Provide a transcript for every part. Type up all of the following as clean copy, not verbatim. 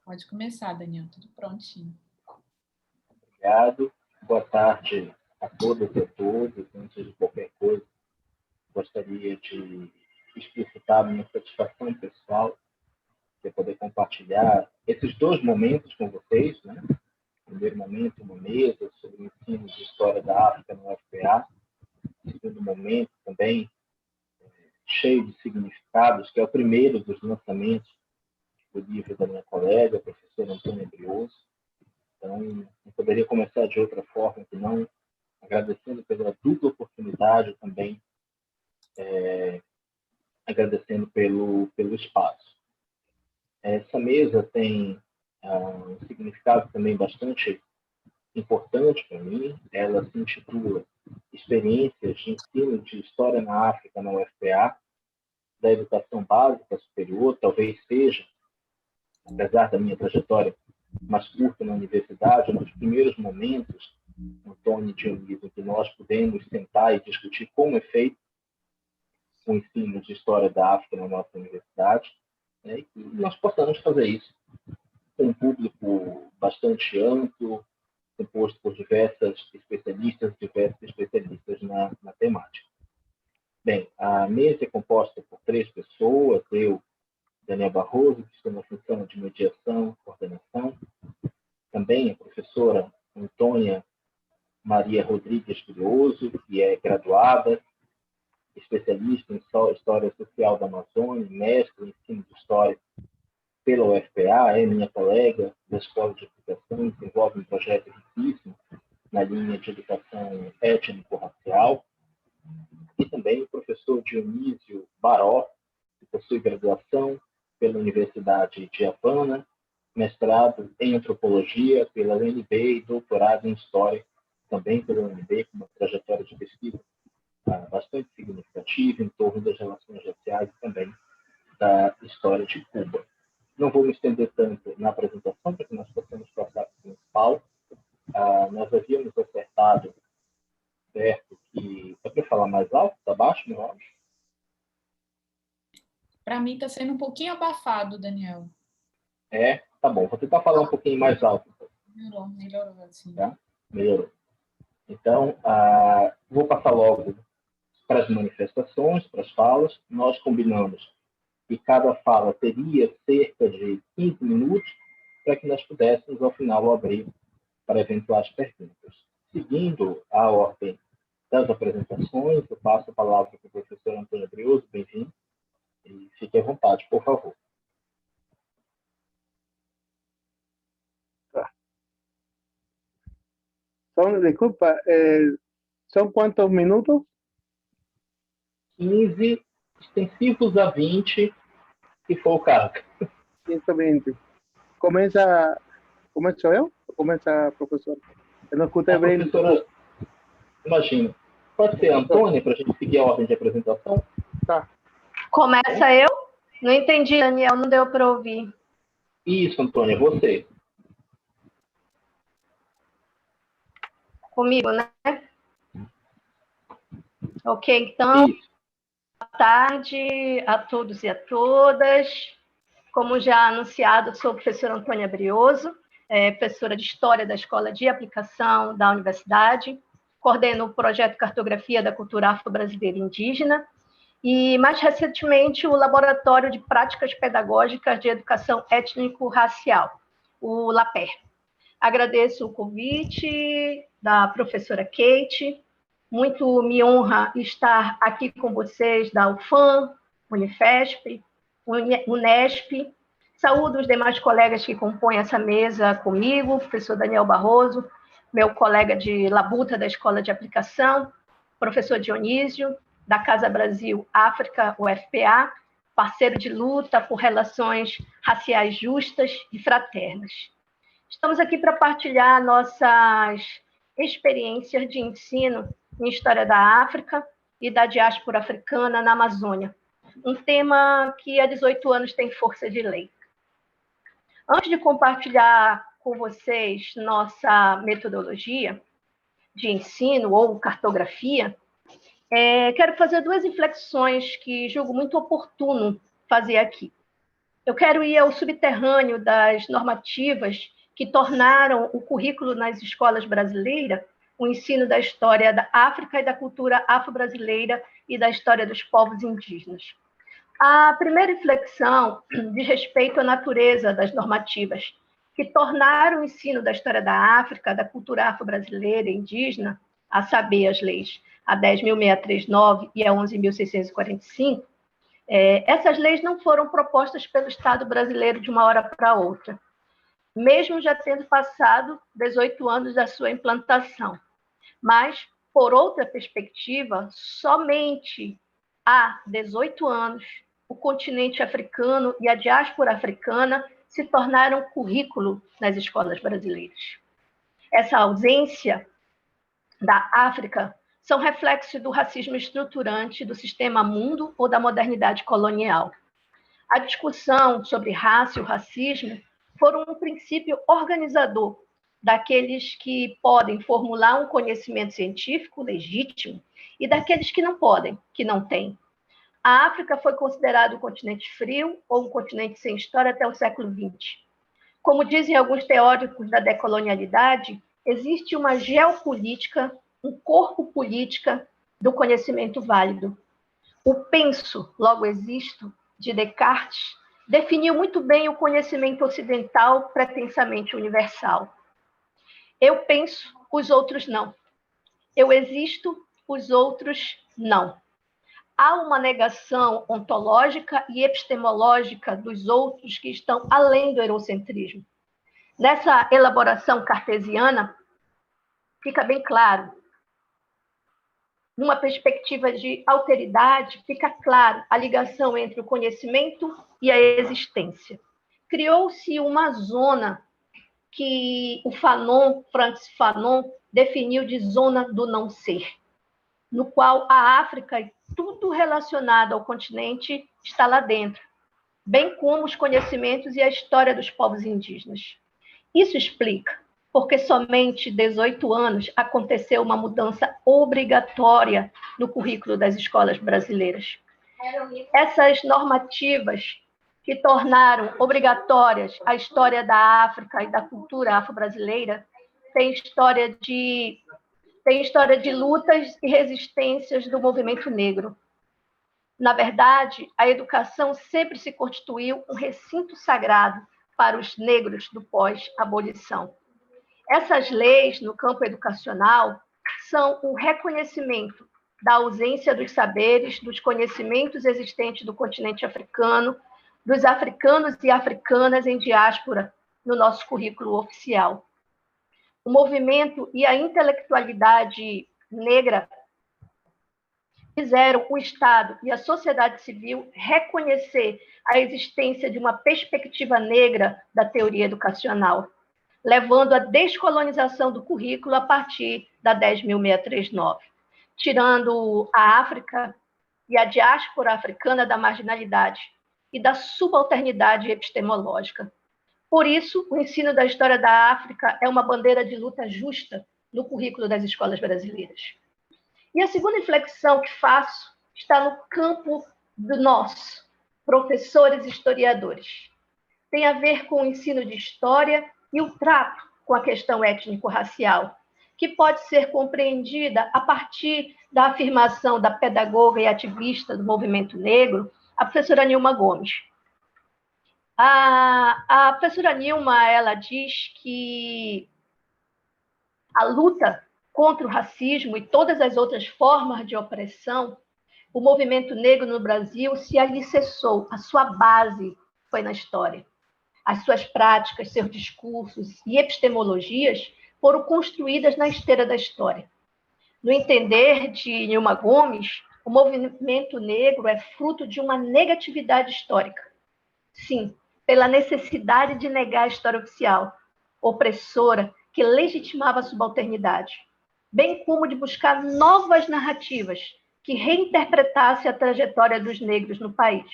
Pode começar, Daniel, tudo prontinho. Obrigado. Boa tarde a todas e a todos. Antes de qualquer coisa, gostaria de explicitar a minha satisfação pessoal de poder compartilhar esses dois momentos com vocês, né? Primeiro momento, uma mesa sobre o ensino de História da África no UFPA. Segundo momento, também cheio de significados, que é o primeiro dos lançamentos do livro da minha colega, a professora Antônia Brioso. Então, não poderia começar de outra forma que não agradecendo pela dupla oportunidade também, agradecendo pelo espaço. Essa mesa tem um significado também bastante importante para mim. Ela se intitula Experiências de Ensino de História na África na UFPA, da Educação Básica Superior. Talvez seja, apesar da minha trajetória mais curta na universidade, um dos primeiros momentos, Antônio e Dionísio, em que nós pudemos sentar e discutir como é feito o ensino de História da África na nossa universidade, né, e que nós possamos fazer isso com um público bastante amplo, composto por diversos especialistas na temática. Bem, a mesa é composta por 3 pessoas, eu, Daniel Barroso, que estou na função de mediação e coordenação, também a professora Antônia Maria Rodrigues Brioso, que é graduada, especialista em História Social da Amazônia, mestre em Ensino de História pela UFPA, é minha colega da Escola de Aplicação, desenvolve um projeto riquíssimo na linha de educação étnico-racial, e também o professor Dionísio Baró, que possui graduação pela Universidade de Havana, mestrado em Antropologia pela UNB e doutorado em História também pela UNB, com uma trajetória de pesquisa bastante significativa em torno das relações raciais e também da história de Cuba. Não vou me estender tanto na apresentação, para que nós possamos passar para o principal. Nós havíamos acertado, certo, que... É para falar mais alto? Está baixo, meu áudio? Para mim está sendo um pouquinho abafado, Daniel. Tá bom. Vou tentar falar um pouquinho mais alto. Melhorou assim. Tá? Melhorou. Então, vou passar logo para as manifestações, para as falas. Nós combinamos que cada fala teria cerca de 15 minutos para que nós pudéssemos, ao final, abrir para eventuais perguntas. Seguindo a ordem das apresentações, eu passo a palavra para o professor Antônio Brioso. Bem-vindo. E fique à vontade, por favor. Desculpa, ¿son cuántos minutos? 15, extensivos a 20, se for o caso. 120. ¿Começo eu? Ou começa a professora? Eu não escutei bem. Professora, imagina. Pode ser a Antônia, para a gente seguir a ordem de apresentação? Tá. Começa eu? Não entendi, Daniel, não deu para ouvir. Isso, Antônia, você. Comigo, né? Ok, então, Isso. boa tarde a todos e a todas. Como já anunciado, sou a professora Antônia Brioso, professora de História da Escola de Aplicação da Universidade, coordeno o projeto Cartografia da Cultura Afro-Brasileira e Indígena e, mais recentemente, o Laboratório de Práticas Pedagógicas de Educação Étnico-Racial, o LAPER. Agradeço o convite da professora Kate, muito me honra estar aqui com vocês da UFAM, Unifesp, Unesp. Saúdo os demais colegas que compõem essa mesa comigo, o professor Daniel Barroso, meu colega de labuta da Escola de Aplicação, professor Dionísio, da Casa Brasil África, UFPA, parceiro de luta por relações raciais justas e fraternas. Estamos aqui para partilhar nossas experiências de ensino em História da África e da diáspora africana na Amazônia, um tema que há 18 anos tem força de lei. Antes de compartilhar com vocês nossa metodologia de ensino ou cartografia, quero fazer 2 reflexões que julgo muito oportuno fazer aqui. eu quero ir ao subterrâneo das normativas que tornaram o currículo nas escolas brasileiras o ensino da história da África e da cultura afro-brasileira e da história dos povos indígenas. A primeira reflexão diz respeito à natureza das normativas, que tornaram o ensino da história da África, da cultura afro-brasileira e indígena, a saber, as leis a 10.639 e a 11.645, essas leis não foram propostas pelo Estado brasileiro de uma hora para outra, mesmo já tendo passado 18 anos da sua implantação. Mas, por outra perspectiva, somente há 18 anos, o continente africano e a diáspora africana se tornaram currículo nas escolas brasileiras. Essa ausência da África são reflexos do racismo estruturante do sistema mundo ou da modernidade colonial. A discussão sobre raça e o racismo foram um princípio organizador daqueles que podem formular um conhecimento científico legítimo e daqueles que não podem, que não têm. A África foi considerada um continente frio ou um continente sem história até o século XX. Como dizem alguns teóricos da decolonialidade, existe uma geopolítica, um corpo política do conhecimento válido. O penso, logo existo, de Descartes, definiu muito bem o conhecimento ocidental pretensamente universal. Eu penso, os outros não. Eu existo, os outros não. Há uma negação ontológica e epistemológica dos outros que estão além do eurocentrismo. Nessa elaboração cartesiana, fica bem claro, numa perspectiva de alteridade, fica claro a ligação entre o conhecimento e a existência. Criou-se uma zona que o Fanon, Francis Fanon, definiu de zona do não ser, no qual a África e tudo relacionado ao continente está lá dentro, bem como os conhecimentos e a história dos povos indígenas. Isso explica porque somente 18 anos aconteceu uma mudança obrigatória no currículo das escolas brasileiras. Essas normativas que tornaram obrigatórias a história da África e da cultura afro-brasileira têm história de lutas e resistências do movimento negro. Na verdade, a educação sempre se constituiu um recinto sagrado para os negros do pós-abolição. Essas leis, no campo educacional, são o reconhecimento da ausência dos saberes, dos conhecimentos existentes do continente africano, dos africanos e africanas em diáspora no nosso currículo oficial. O movimento e a intelectualidade negra fizeram o Estado e a sociedade civil reconhecer a existência de uma perspectiva negra da teoria educacional, levando à descolonização do currículo a partir da 10.639, tirando a África e a diáspora africana da marginalidade e da subalternidade epistemológica. Por isso, o ensino da história da África é uma bandeira de luta justa no currículo das escolas brasileiras. E a segunda reflexão que faço está no campo do nós, professores e historiadores. Tem a ver com o ensino de história e o trato com a questão étnico-racial, que pode ser compreendida a partir da afirmação da pedagoga e ativista do movimento negro, a professora Nilma Gomes. A professora Nilma, ela diz que a luta contra o racismo e todas as outras formas de opressão, o movimento negro no Brasil se alicerçou, a sua base foi na história. As suas práticas, seus discursos e epistemologias foram construídas na esteira da história. No entender de Nilma Gomes, o movimento negro é fruto de uma negatividade histórica. Sim, pela necessidade de negar a história oficial, opressora, que legitimava a subalternidade, bem como de buscar novas narrativas que reinterpretassem a trajetória dos negros no país.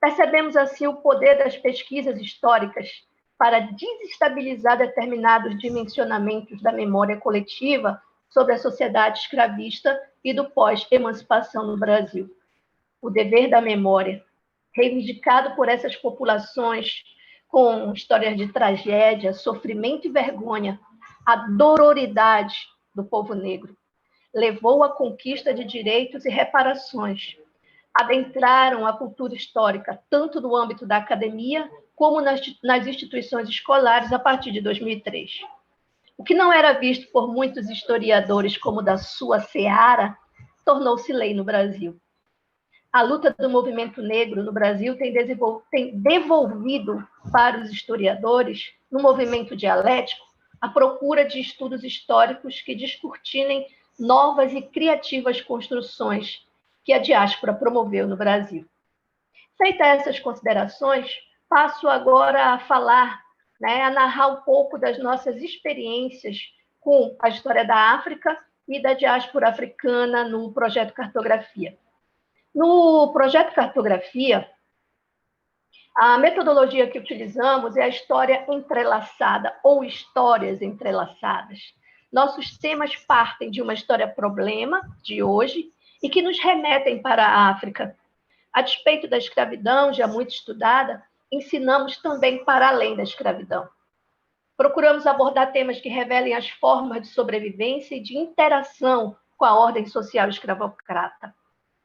Percebemos assim o poder das pesquisas históricas para desestabilizar determinados dimensionamentos da memória coletiva sobre a sociedade escravista e do pós-emancipação no Brasil. O dever da memória, reivindicado por essas populações com histórias de tragédia, sofrimento e vergonha, a dororidade do povo negro. Levou à conquista de direitos e reparações. Adentraram a cultura histórica, tanto no âmbito da academia, como nas instituições escolares, a partir de 2003. O que não era visto por muitos historiadores como da sua seara, tornou-se lei no Brasil. A luta do movimento negro no Brasil tem devolvido para os historiadores, no movimento dialético, a procura de estudos históricos que descortinem novas e criativas construções que a diáspora promoveu no Brasil. Feitas essas considerações, passo agora a falar, a narrar um pouco das nossas experiências com a história da África e da diáspora africana no Projeto Cartografia. No Projeto Cartografia, a metodologia que utilizamos é a história entrelaçada ou histórias entrelaçadas. Nossos temas partem de uma história-problema de hoje e que nos remetem para a África. A despeito da escravidão, já muito estudada, ensinamos também para além da escravidão. Procuramos abordar temas que revelem as formas de sobrevivência e de interação com a ordem social escravocrata.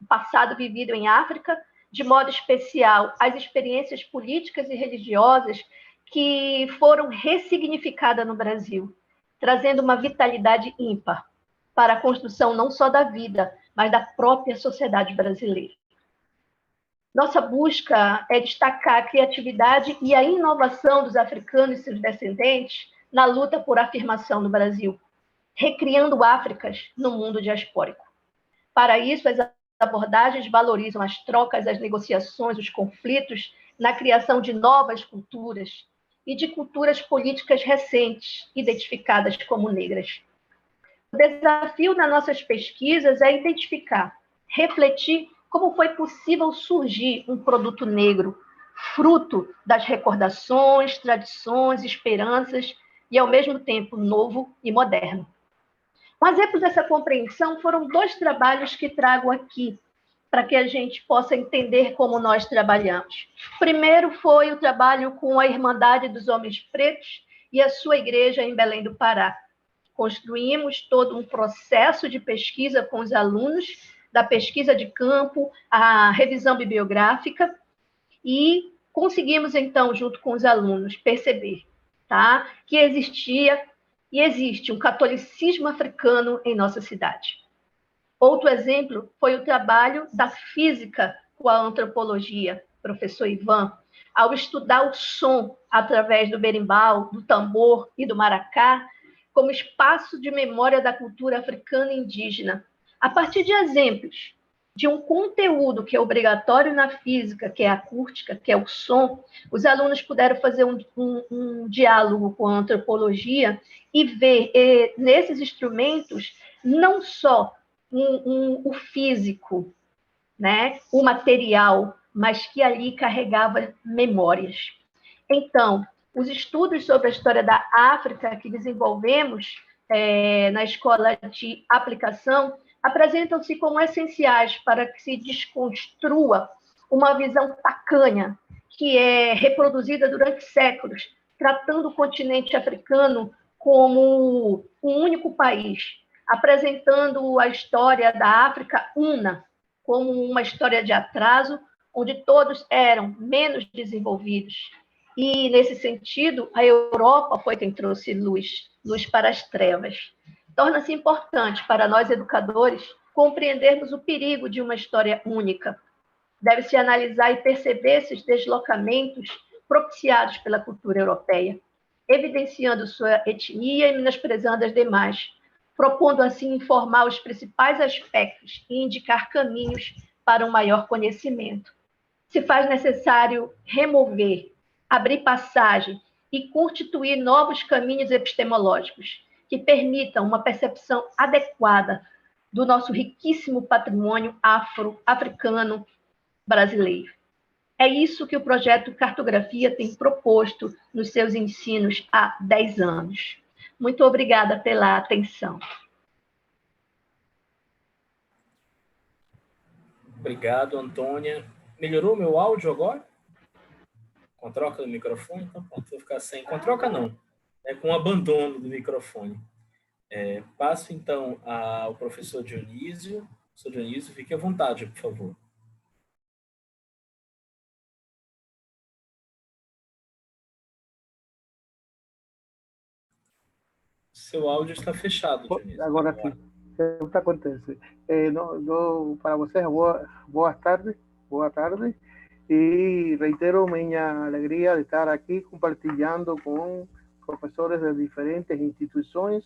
O passado vivido em África, de modo especial, as experiências políticas e religiosas que foram ressignificadas no Brasil, trazendo uma vitalidade ímpar para a construção não só da vida, mas da própria sociedade brasileira. Nossa busca é destacar a criatividade e a inovação dos africanos e seus descendentes na luta por afirmação no Brasil, recriando Áfricas no mundo diaspórico. Para isso, as abordagens valorizam as trocas, as negociações, os conflitos na criação de novas culturas e de culturas políticas recentes, identificadas como negras. O desafio das nossas pesquisas é identificar, refletir como foi possível surgir um produto negro, fruto das recordações, tradições, esperanças e, ao mesmo tempo, novo e moderno. Um exemplo dessa compreensão foram 2 trabalhos que trago aqui, para que a gente possa entender como nós trabalhamos. O primeiro foi o trabalho com a Irmandade dos Homens Pretos e a sua igreja em Belém do Pará. Construímos todo um processo de pesquisa com os alunos, da pesquisa de campo, a revisão bibliográfica, e conseguimos, então, junto com os alunos, perceber que existia e existe um catolicismo africano em nossa cidade. Outro exemplo foi o trabalho da física com a antropologia, professor Ivan, ao estudar o som através do berimbau, do tambor e do maracá, como espaço de memória da cultura africana e indígena, a partir de exemplos de um conteúdo que é obrigatório na física, que é a acústica, que é o som. Os alunos puderam fazer um diálogo com a antropologia e ver nesses instrumentos não só o físico, o material, mas que ali carregava memórias. Então, os estudos sobre a história da África que desenvolvemos na Escola de Aplicação apresentam-se como essenciais para que se desconstrua uma visão tacanha que é reproduzida durante séculos, tratando o continente africano como um único país, apresentando a história da África una, como uma história de atraso, onde todos eram menos desenvolvidos. E, nesse sentido, a Europa foi quem trouxe luz para as trevas. Torna-se importante para nós, educadores, compreendermos o perigo de uma história única. Deve-se analisar e perceber esses deslocamentos propiciados pela cultura europeia, evidenciando sua etnia e menosprezando as demais, propondo assim informar os principais aspectos e indicar caminhos para um maior conhecimento. Se faz necessário remover, abrir passagem e constituir novos caminhos epistemológicos que permitam uma percepção adequada do nosso riquíssimo patrimônio africano brasileiro. É isso que o projeto Cartografia tem proposto nos seus ensinos há 10 anos. Muito obrigada pela atenção. Obrigado, Antônia. Melhorou meu áudio agora? Com a troca do microfone? Então pronto, vou ficar sem. Com a troca não, com o abandono do microfone. Passo então ao professor Dionísio. Professor Dionísio, fique à vontade, por favor. Seu áudio está fechado, Dionísio. Agora sim, sempre acontece. Para vocês, boa tarde, e reitero minha alegria de estar aqui compartilhando com professores de diferentes instituições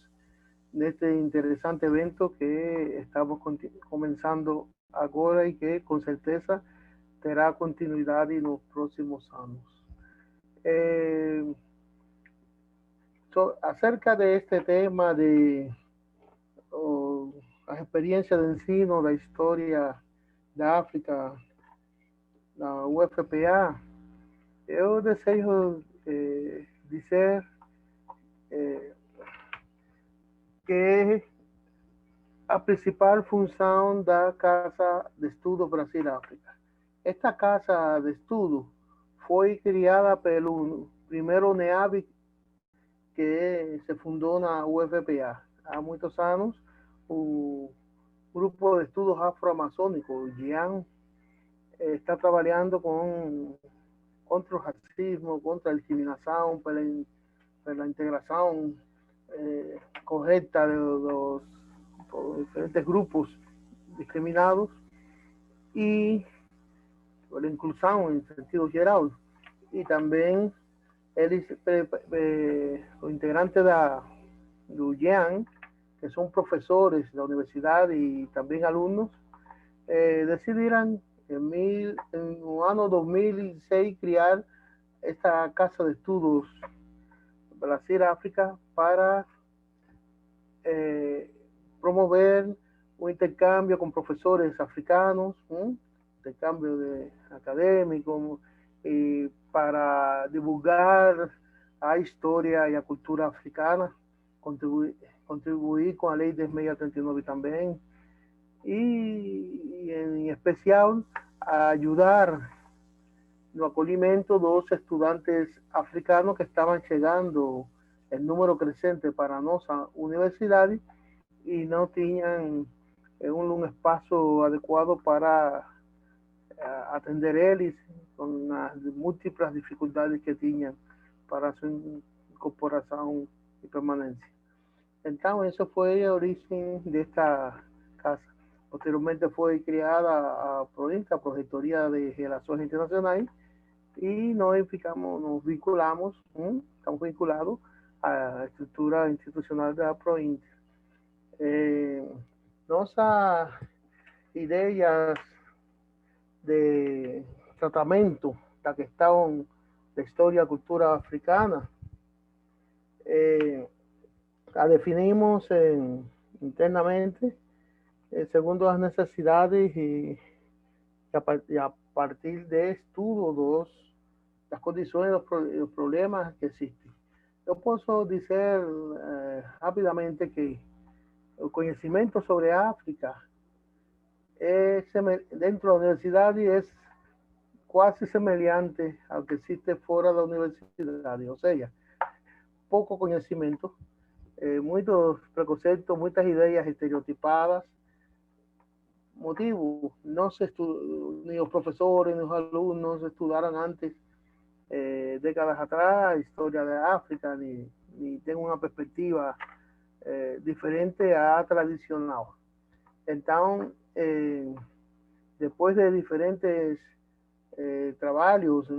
neste interessante evento que estamos começando agora e que com certeza terá continuidade nos próximos anos. Acerca de este tema de las experiencias de ensino, la historia de África, la UFPA, eu desejo dizer que a principal função da Casa de Estudo Brasil-África. Esta Casa de Estudo foi criada pelo primeiro NEAB que se fundou na UFPA. Há muitos anos, o Grupo de Estudos Afro-Amazônicos, o GIAN, está trabalhando contra o racismo, contra a discriminação, pela integração correta dos diferentes grupos discriminados e pela inclusão em sentido geral. E também eles, os integrantes do GIAN, que são professores da universidade e também alunos, decidiram no ano 2006 criar esta Casa de Estudos Brasil-África para promover o intercâmbio com professores africanos, intercâmbio acadêmico, e para divulgar a história e a cultura africana, contribuir com a Lei 10.639 também, e em especial ajudar no acolhimento dos estudantes africanos que estavam chegando em número crescente para a nossa universidade e não tinham um espaço adequado para atender eles com as múltiplas dificuldades que tinham para a sua incorporação e permanência. Então, essa foi a origem desta casa. Posteriormente foi criada a PROINTA, a Projetoria de Relações Internacionais, e nós nos vinculamos, estamos vinculados à estrutura institucional da PROINTA. Nossas ideias de tratamento da questão da história e cultura africana a definimos internamente segundo as necessidades e a partir de estudo das condições dos problemas que existem. Eu posso dizer rapidamente que o conhecimento sobre a África dentro da universidade é quase semelhante ao que existe fora da universidade, ou seja, pouco conhecimento, muitos preconceitos, muitas ideias estereotipadas. Motivo, ni os professores ni os alunos estudaram antes, décadas atrás, história da África, ni têm uma perspectiva diferente à tradicional. Então, depois de diferentes trabalhos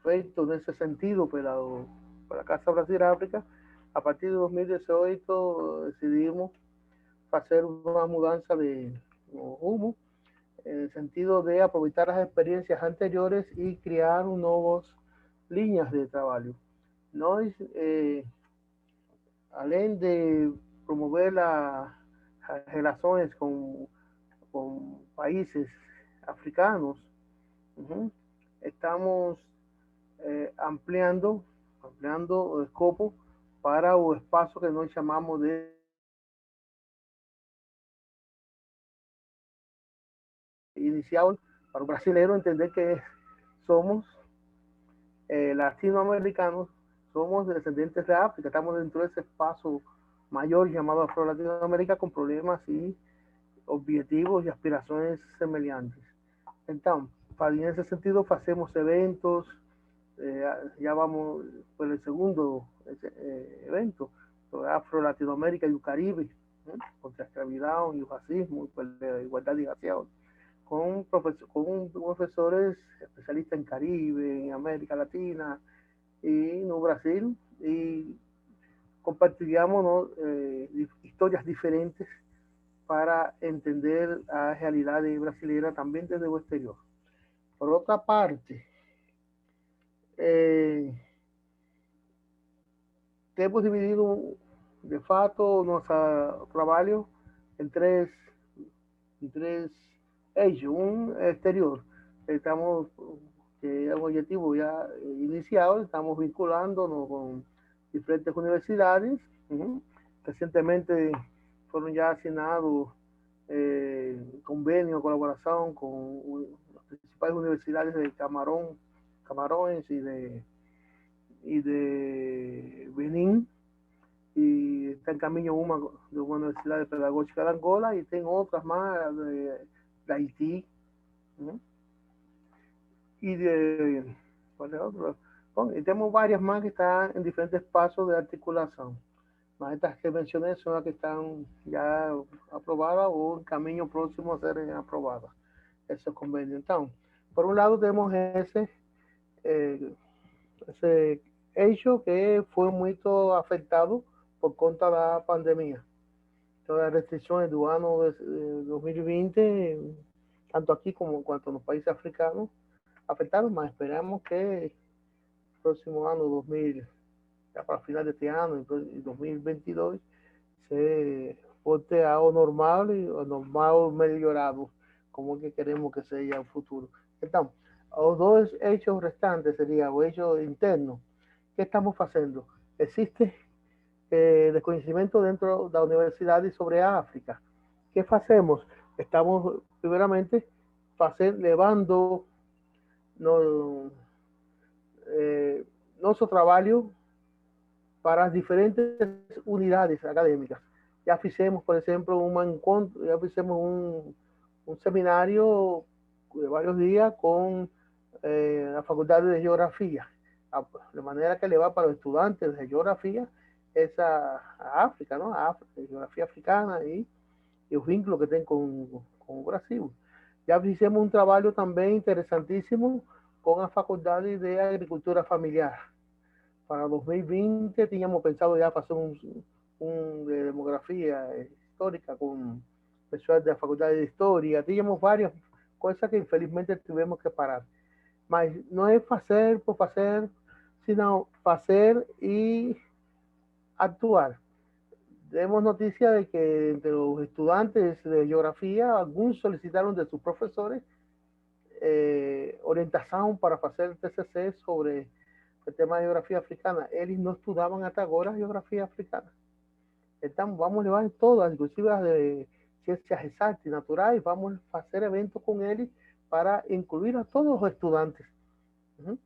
feitos nesse sentido pela Casa Brasil-África, a partir de 2018 decidimos fazer uma mudança de rumo, en el sentido de aprovechar las experiencias anteriores y crear nuevas líneas de trabajo. Nós, além de promover las relaciones con países africanos, estamos ampliando o escopo para o espacio que nós chamamos de inicial para un brasilero entender que somos latinoamericanos, somos descendientes de África, estamos dentro de ese espacio mayor llamado Afro-Latinoamérica con problemas y objetivos y aspiraciones semejantes. Entonces, en ese sentido, hacemos eventos, ya vamos por el segundo evento, Afro-Latinoamérica y el Caribe, contra la esclavitud y el racismo, y por la igualdad de racial, con profesores especialistas en Caribe, en América Latina y en Brasil, y compartilhamos, ¿no? Historias diferentes para entender la realidad brasileña también desde el exterior. Por otra parte, hemos dividido de fato nuestro trabajo en tres eixos. Un exterior, estamos, que es un objetivo ya iniciado, estamos vinculándonos con diferentes universidades. Recientemente fueron ya asignados convenios, colaboración con las principales universidades de Camarões y de Benín, y está en camino una de una universidad pedagógica de Angola, y tengo otras más de Haití, y de ¿cuál es otro? Bueno, y tenemos varias más que están en diferentes pasos de articulación. Más estas que mencioné son las que están ya aprobadas o en camino próximo a ser aprobadas, esos convenios. Entonces, por un lado tenemos ese hecho que fue muy afectado por conta de la pandemia. Todas las restricciones del año 2020, tanto aquí como en cuanto a los países africanos, afectaron, más esperamos que el próximo año 2000, ya para final de este año, y 2022, se porte a lo normal y lo normal mejorado, como que queremos que sea el futuro. Entonces, los dos hechos restantes serían el hecho interno. ¿Qué estamos haciendo? Existe desconocimiento dentro de la universidad y sobre África. ¿Qué hacemos? Estamos primeramente llevando nuestro trabajo para las diferentes unidades académicas. Ya hicimos, por ejemplo, un encuentro, ya hicimos un seminario de varios días con la Facultad de Geografía, de manera que le va para los estudiantes de geografía es a África, ¿no? A África, geografía africana y los vínculos que tienen con Brasil. Ya hicimos un trabajo también interesantísimo con la Facultad de Agricultura Familiar. Para 2020 teníamos pensado ya hacer un de demografía histórica con personas de la Facultad de Historia. Teníamos varias cosas que infelizmente tuvimos que parar. Mas no es hacer por hacer, sino hacer y actuar. Tenemos noticia de que entre los estudiantes de geografía, algunos solicitaron de sus profesores orientación para hacer TCC sobre el tema de geografía africana. Ellos no estudiaban hasta ahora geografía africana. Entonces, vamos a llevar todas, inclusive las de ciencias exactas y naturales, vamos a hacer eventos con ellos para incluir a todos los estudiantes.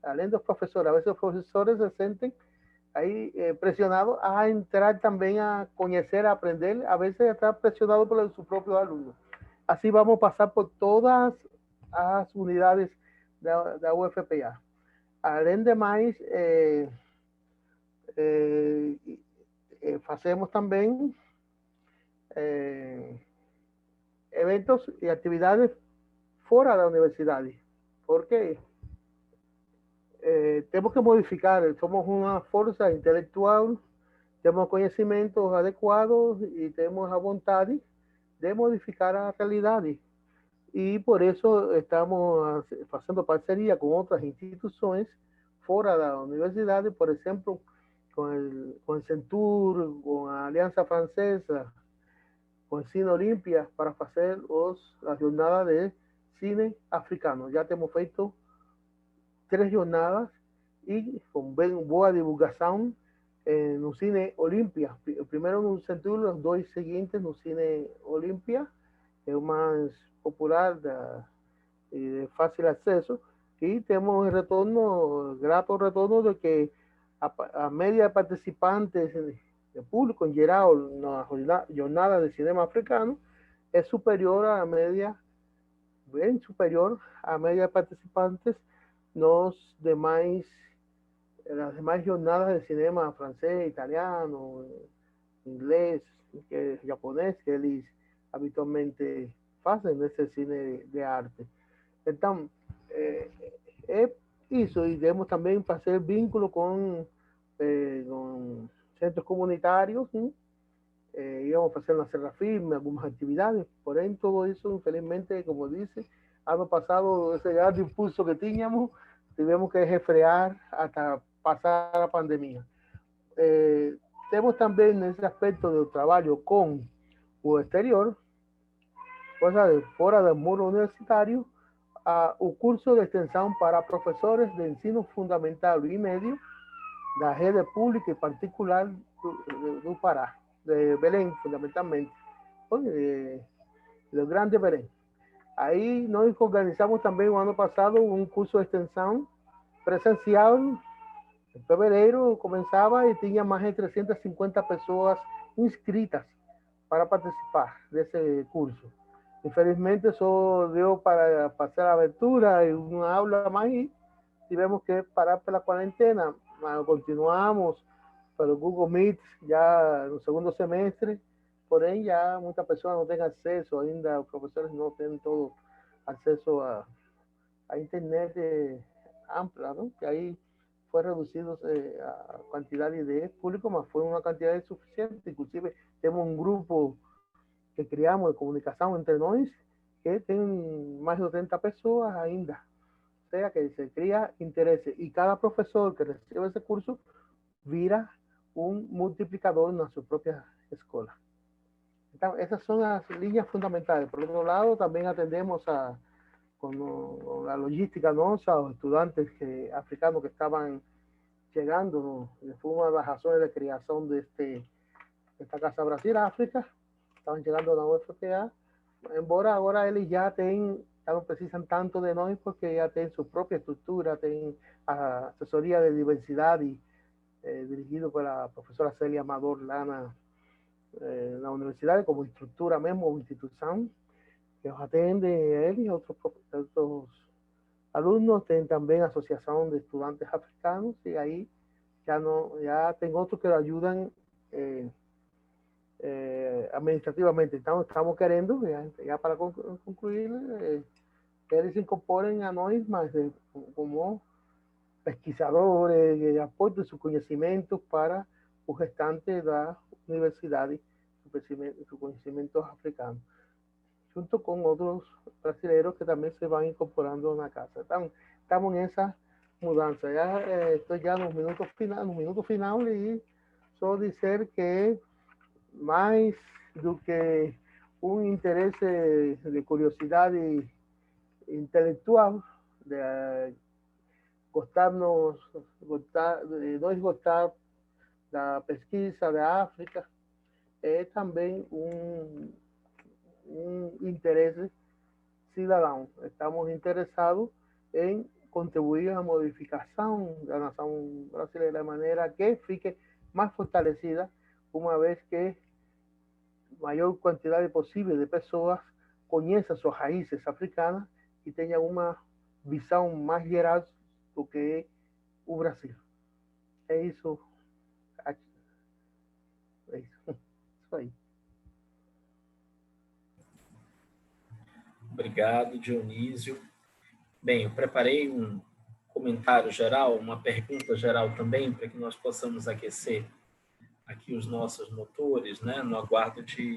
Além de los profesores, a veces los profesores se sienten ahí presionados a entrar también a conocer, a aprender, a veces estar presionados por sus propios alumnos. Así vamos a pasar por todas las unidades de la UFPA. Além de más, hacemos también eventos y actividades fuera de la universidad, porque tenemos que modificar, somos una fuerza intelectual, tenemos conocimientos adecuados y tenemos la voluntad de modificar la realidad. Y por eso estamos haciendo parcería con otras instituciones fuera de la universidad, por ejemplo, con el Centur, con la Alianza Francesa, con Cine Olimpia, para hacer la jornada de cine africano. Ya hemos feito 3 jornadas y con buena divulgación no Cine Olimpia. Primero no Centur, los 2 siguientes no Cine Olimpia, es o más popular y de fácil acceso, y tenemos el retorno, grato retorno de que a media de participantes, de público en general, na jornada de cinema africano, es superior a la media, bien superior a media de participantes las demás jornadas de cinema francés, italiano, inglés, japonés, que ellos habitualmente hacen ese cine de arte. Entonces, eso, y debemos también hacer vínculo con centros comunitarios, ¿sí? Íbamos a hacer una Serrafim, algunas actividades, por ahí todo eso, infelizmente, como dice, año pasado, ese gran impulso que teníamos, tuvimos que refrear hasta pasar la pandemia. Tenemos también ese aspecto del trabajo con o exterior, cosa de fuera del muro universitario, un curso de extensión para profesores de ensino fundamental y medio, da rede pública y particular do Pará, de Belém, fundamentalmente, del Grande Belém. Ahí nos organizamos también el año pasado un curso de extensión presencial. En febrero comenzaba y tenía más de 350 personas inscritas para participar de ese curso. Infelizmente eso dio para pasar la abertura y una aula más y tuvimos que parar por la cuarentena. Continuamos pero Google Meet ya en el segundo semestre, porém ya muchas personas no tienen acceso ainda, los profesores no tienen todo acceso a internet amplia, ¿no? Que ahí fue reducido a cantidad de público, mas fue una cantidad suficiente. Inclusive tenemos un grupo que creamos de comunicación entre nosotros que tienen más de 80 personas ainda. O sea que se crea interés y cada profesor que recibe ese curso vira un multiplicador en su propia escuela. Entonces, esas son las líneas fundamentales. Por otro lado, también atendemos con la logística nuestra, los estudiantes africanos que estaban llegando, ¿no? Fue una de las razones de creación de esta Casa Brasil-África, estaban llegando a la UFPA, embora ahora ellos ya no precisan tanto de nosotros porque ya tienen su propia estructura, tienen asesoría de diversidad y dirigido por la profesora Celia Amador Lana en la universidad como estructura mismo o institución que los atiende él y otros alumnos. Tienen también asociación de estudiantes africanos y ahí ya tengo otros que lo ayudan administrativamente. Estamos queriendo, ya para concluir, que ellos se incorporen a nosotros más como pesquisadores, que aporten sus conocimientos para los gestantes de la universidad y sus conocimientos africanos, junto con otros brasileños que también se van incorporando a la casa. Estamos en esa mudanza. Ya estoy ya en los minutos finales y solo decir que más do que un interés de curiosidad intelectual, de nós gostar da pesquisa da África, é também um interesse cidadão. Estamos interessados em contribuir à modificação da nação brasileira de maneira que fique mais fortalecida, uma vez que maior quantidade possível de pessoas conheçam suas raízes africanas e tenham uma visão mais geral do que é o Brasil. É isso. É isso aí. Obrigado, Dionísio. Bem, eu preparei um comentário geral, uma pergunta geral também, para que nós possamos aquecer aqui os nossos motores, né, no aguardo de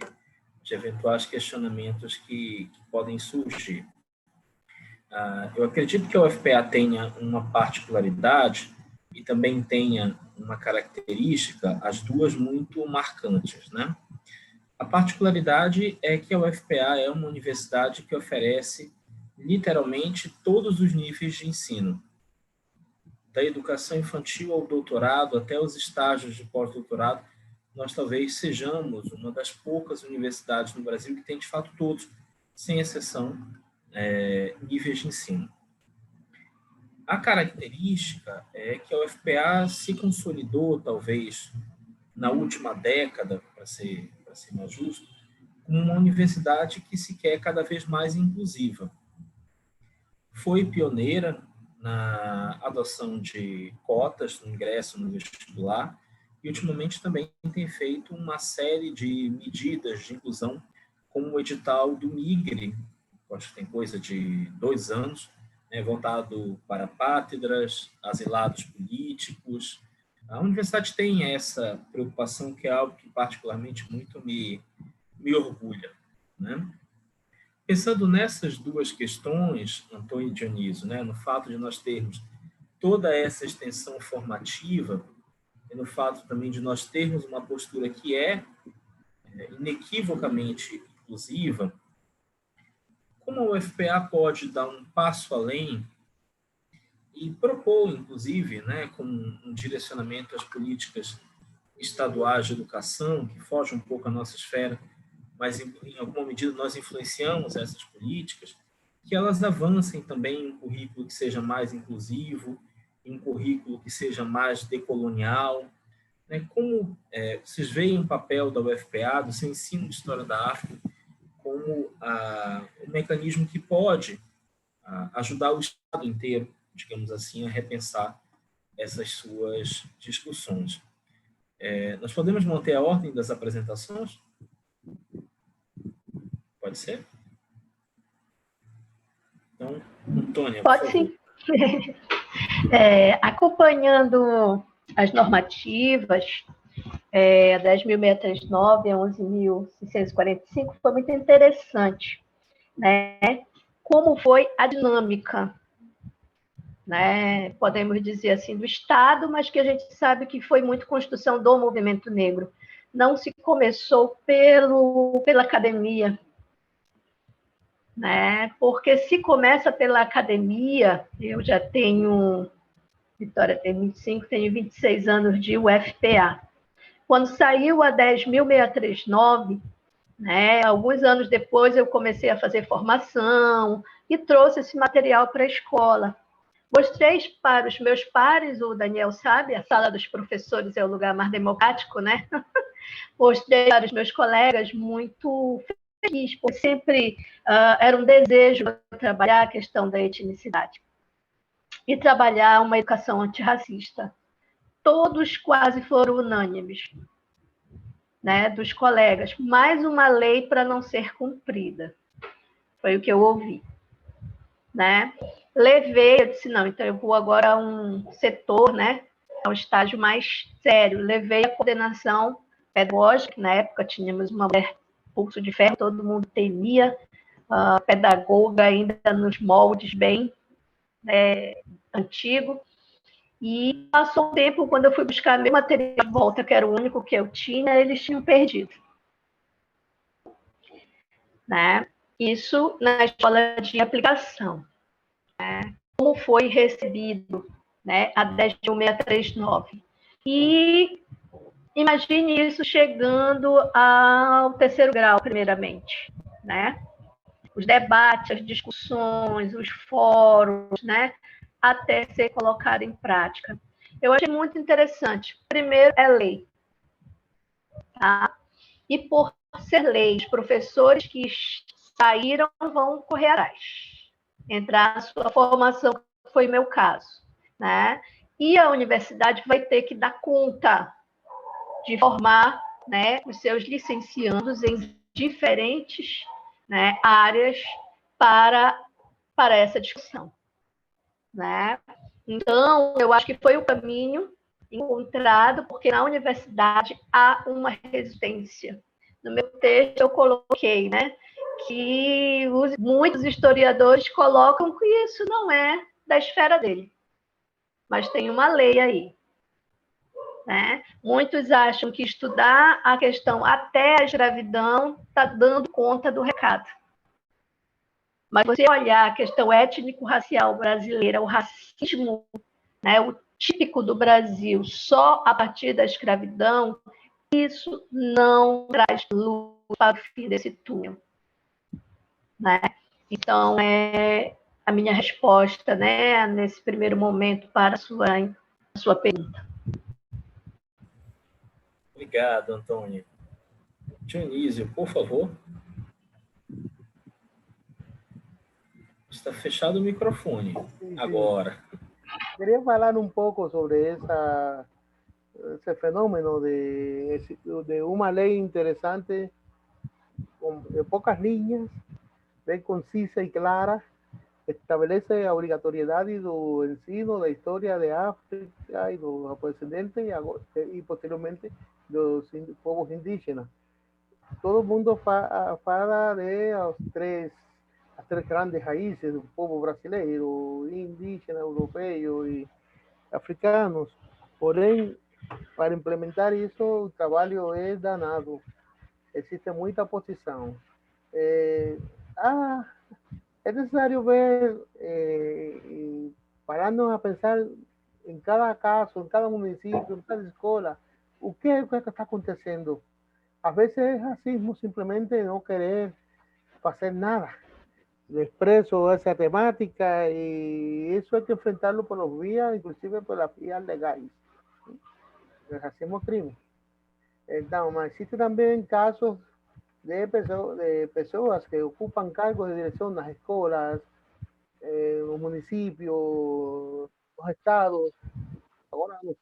eventuais questionamentos que podem surgir. Eu acredito que a UFPA tenha uma particularidade e também tenha uma característica, as duas muito marcantes, né? A particularidade é que a UFPA é uma universidade que oferece literalmente todos os níveis de ensino, da educação infantil ao doutorado, até os estágios de pós-doutorado. Nós talvez sejamos uma das poucas universidades no Brasil que tem, de fato, todos, sem exceção, níveis de ensino. A característica é que a UFPA se consolidou, talvez, na última década, para ser mais justo, como uma universidade que se quer cada vez mais inclusiva. Foi pioneira na adoção de cotas no ingresso no vestibular e, ultimamente, também tem feito uma série de medidas de inclusão, como o edital do MIGRE, acho que tem coisa de 2 anos, voltado para apátridas, asilados políticos. A universidade tem essa preocupação, que é algo que particularmente muito me orgulha, né? Pensando nessas duas questões, Antônio e Dionísio, no fato de nós termos toda essa extensão formativa e no fato também de nós termos uma postura que é inequivocamente inclusiva, como a UFPA pode dar um passo além e propor, inclusive, com um direcionamento às políticas estaduais de educação, que foge um pouco à nossa esfera, mas em alguma medida nós influenciamos essas políticas, que elas avancem também em um currículo que seja mais inclusivo, em um currículo que seja mais decolonial. Como vocês veem o papel da UFPA, do seu ensino de História da África, como um mecanismo que pode ajudar o Estado inteiro, digamos assim, a repensar essas suas discussões. Nós podemos manter a ordem das apresentações? Pode ser? Então, Antônia, pode sim. Acompanhando as normativas, a 10.639 a 11.645, foi muito interessante, como foi a dinâmica, podemos dizer assim, do Estado, mas que a gente sabe que foi muito construção do movimento negro. Não se começou pela academia, porque se começa pela academia, eu já tenho, Vitória tem 25, tenho 26 anos de UFPA. Quando saiu a 10.639, alguns anos depois eu comecei a fazer formação e trouxe esse material para a escola. Mostrei para os meus pares, o Daniel sabe, a sala dos professores é o lugar mais democrático, Mostrei para os meus colegas muito feliz, porque sempre era um desejo trabalhar a questão da etnicidade e trabalhar uma educação antirracista. Todos quase foram unânimes, dos colegas, mais uma lei para não ser cumprida. Foi o que eu ouvi. Levei, eu disse, não, então eu vou agora a um setor, a um estágio mais sério. Levei a coordenação pedagógica, na época tínhamos uma mulher pulso de ferro, todo mundo temia, pedagoga ainda nos moldes bem antigo. E passou um tempo, quando eu fui buscar meu material de volta, que era o único que eu tinha, eles tinham perdido. Isso na escola de aplicação. Como foi recebido a 10.639. E imagine isso chegando ao terceiro grau, primeiramente. Os debates, as discussões, os fóruns, até ser colocado em prática. Eu achei muito interessante. Primeiro, é lei. E por ser lei, os professores que saíram vão correr atrás. Entrar na sua formação, que foi meu caso. E a universidade vai ter que dar conta de formar os seus licenciandos em diferentes áreas para essa discussão. Então, eu acho que foi o caminho encontrado, porque na universidade há uma resistência. No meu texto, eu coloquei que muitos historiadores colocam que isso não é da esfera dele, mas tem uma lei aí. Muitos acham que estudar a questão até a escravidão está dando conta do recado. Mas você olhar a questão étnico-racial brasileira, o racismo, o típico do Brasil, só a partir da escravidão, isso não traz luz para o fim desse túnel. Então, é a minha resposta, né, nesse primeiro momento para a sua pergunta. Obrigado, Antônio. Dionísio, por favor. Está fechado o microfone. Sí, sí. Agora. Quería hablar un poco sobre ese fenómeno de una ley interesante, de pocas líneas, bem concisa y clara, establece a obrigatoriedad y do ensino da historia de África y los afrodescendentes y posteriormente los povos indígenas. Todo el mundo fala de las tres grandes raíces del povo brasileiro, indígena, europeo y africanos. Porém, para implementar isso, o trabalho é danado. Existe muita oposição. É necessário ver, pararnos a pensar em cada caso, em cada município, em cada escola, o que está acontecendo. Às vezes é racismo simplesmente não querer fazer nada. Expreso esa temática y eso hay que enfrentarlo por los vías, inclusive por las vías legales. El racismo es crimen. Entonces, existe también casos de personas que ocupan cargos de dirección en las escuelas, los municipios, los estados, ahora los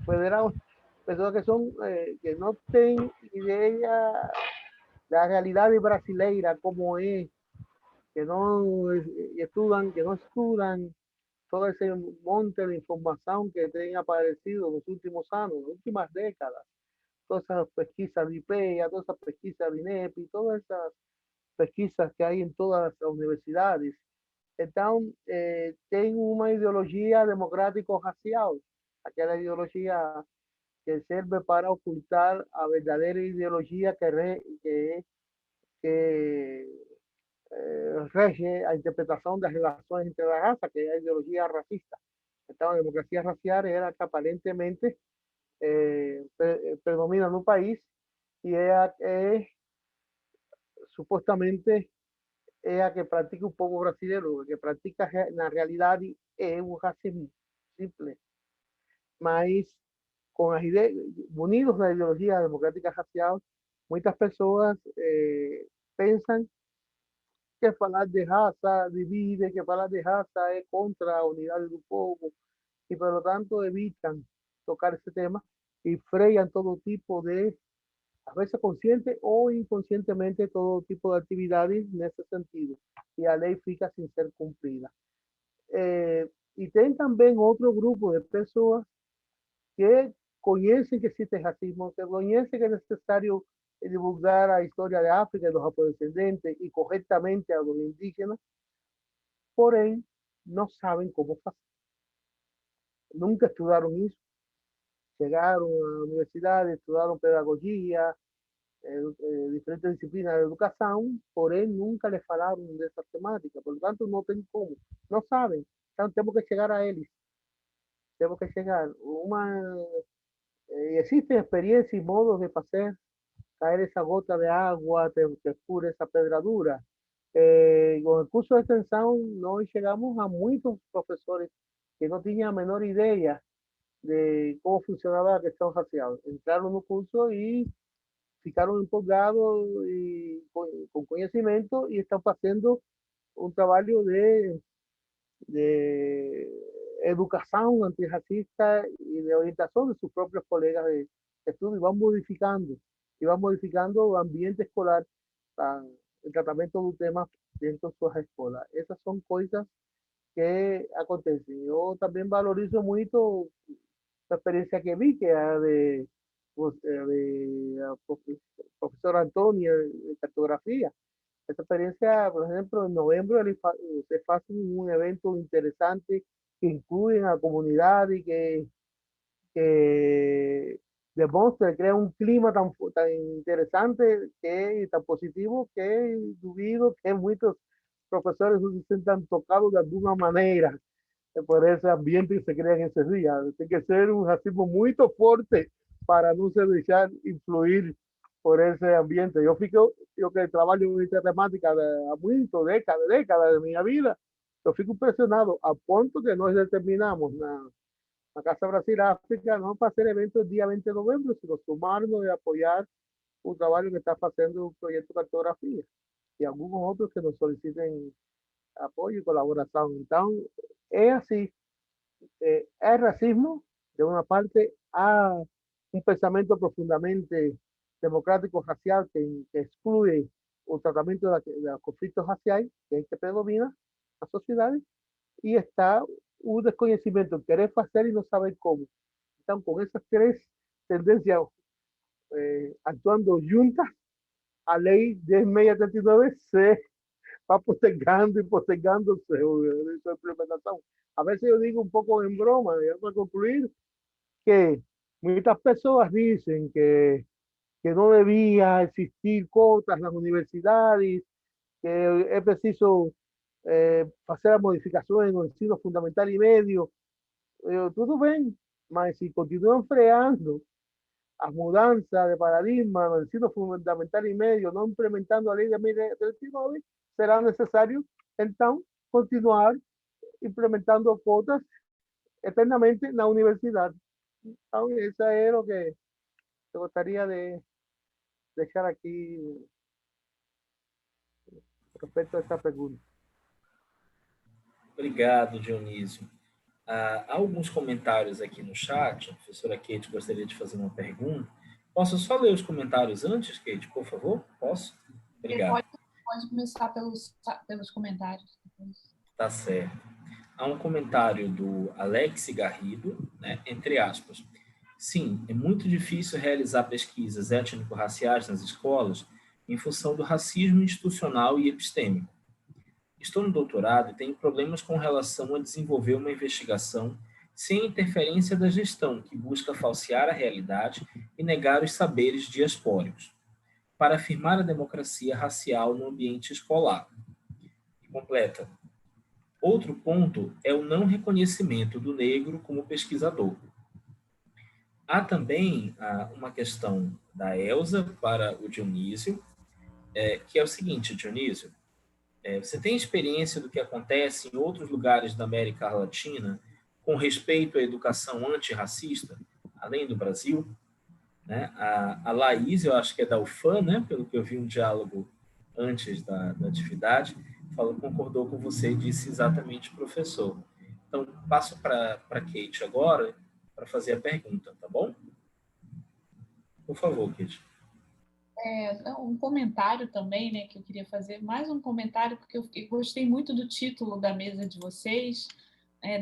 federados, personas que son que no tienen idea la realidad brasileira como es, que no estudian todo ese monte de información que ha aparecido en los últimos años, en las últimas décadas. Todas esas pesquisas de IPEA, todas esas pesquisas de INEPI, todas esas pesquisas que hay en todas las universidades. Entonces, tienen una ideología democrático-racial, aquella ideología que sirve para ocultar a verdadera ideología que rege a interpretación de las relaciones entre las razas, que es la ideología racista. Esta democracia racial era que aparentemente predomina en un país y ella supuestamente ella que practica un poco brasileño, que practica en la realidad es un racismo simple, mas con las ideas, unidos a la ideología democrática racial, muchas personas piensan que falar de raza divide, que falar de raza es contra la unidad del povo, y por lo tanto evitan tocar ese tema y freyan todo tipo de, a veces consciente o inconscientemente, todo tipo de actividades en ese sentido, y la ley fica sin ser cumplida. Y tienen también otro grupo de personas que conocen que existe racismo, que conocen que es necesario divulgar la historia de África y los afrodescendentes y correctamente a los indígenas, porém no saben cómo hacer. Nunca estudiaron eso. Llegaron a la universidad, estudiaron pedagogía, diferentes disciplinas de educación, porém nunca les falaron de esa temática. Por lo tanto, no tienen cómo. No saben. Entonces, tenemos que llegar a ellos. Tenemos que llegar. Existen experiencias y modos de hacer caer esa gota de agua que cure esa pedradura. Con el curso de extensión no llegamos a muchos profesores que no tenían la menor idea de cómo funcionaba la cuestión racial. Entraron en un curso y ficaron empolgados y con conocimiento y están haciendo un trabajo de educación antirracista y de orientación de sus propios colegas de estudio, y van modificando el ambiente escolar para el tratamiento de un tema dentro de sus escuelas. Esas son cosas que acontecen. Yo también valorizo mucho la experiencia que vi, que era de profesor Antonio de cartografía. Esta experiencia, por ejemplo, en noviembre se hace un evento interesante que incluye a la comunidad y que demuestra, crea un clima tan interesante y tan positivo que dudo que muchos profesores se sientan tocados de alguna manera por ese ambiente que se crea en ese día. Tiene que ser un racismo muy fuerte para no se dejar influir por ese ambiente. Yo que trabajo en temática há muito, décadas de mi vida, eu fico impressionado a ponto que nós determinamos na Casa Brasil África não fazer eventos dia 20 de novembro, sino sumarnos e apoiar o trabalho que está fazendo o projeto Cartografia e alguns outros que nos solicitem apoio e colaboração. Então, é assim, é racismo, de uma parte, há um pensamento profundamente democrático racial que exclui o tratamento de conflitos raciais, que é o que predomina na sociedade, e está o desconhecimento, querer fazer e não saber como. Então, com essas três tendências actuando juntas, a lei 10.639 se va postergando y postergando su implementación. A veces yo digo un poco en broma, y para concluir, que muchas personas dicen que no debía existir cotas en las universidades, que es preciso hacer modificaciones en el ensino fundamental y medio. Todo bien, pero si continúan freando a mudanza de paradigma en el ensino fundamental y medio, no implementando la ley de 1039, será necesario entonces continuar implementando cuotas eternamente en la universidad. Entonces, eso es lo que me gustaría de dejar aquí respecto a esta pregunta. Obrigado, Dionísio. Há alguns comentários aqui no chat. A professora Kate gostaria de fazer uma pergunta. Posso só ler os comentários antes, Kate, por favor? Posso? Obrigado. Pode começar pelos comentários. Tá certo. Há um comentário do Alex Garrido, né, entre aspas. Sim, é muito difícil realizar pesquisas étnico-raciais nas escolas em função do racismo institucional e epistêmico. Estou no doutorado e tenho problemas com relação a desenvolver uma investigação sem interferência da gestão, que busca falsear a realidade e negar os saberes diaspóricos, para afirmar a democracia racial no ambiente escolar. E completa. Outro ponto é o não reconhecimento do negro como pesquisador. Há também uma questão da Elza para o Dionísio, que é o seguinte, Dionísio, você tem experiência do que acontece em outros lugares da América Latina com respeito à educação antirracista, além do Brasil? Né? A Laís, eu acho que é da UFAM, né? Pelo que eu vi um diálogo antes da atividade, concordou com você e disse exatamente professor. Então, passo para Kate agora para fazer a pergunta, tá bom? Por favor, Kate. Um comentário também, né, que eu queria fazer, mais um comentário, porque eu gostei muito do título da mesa de vocês,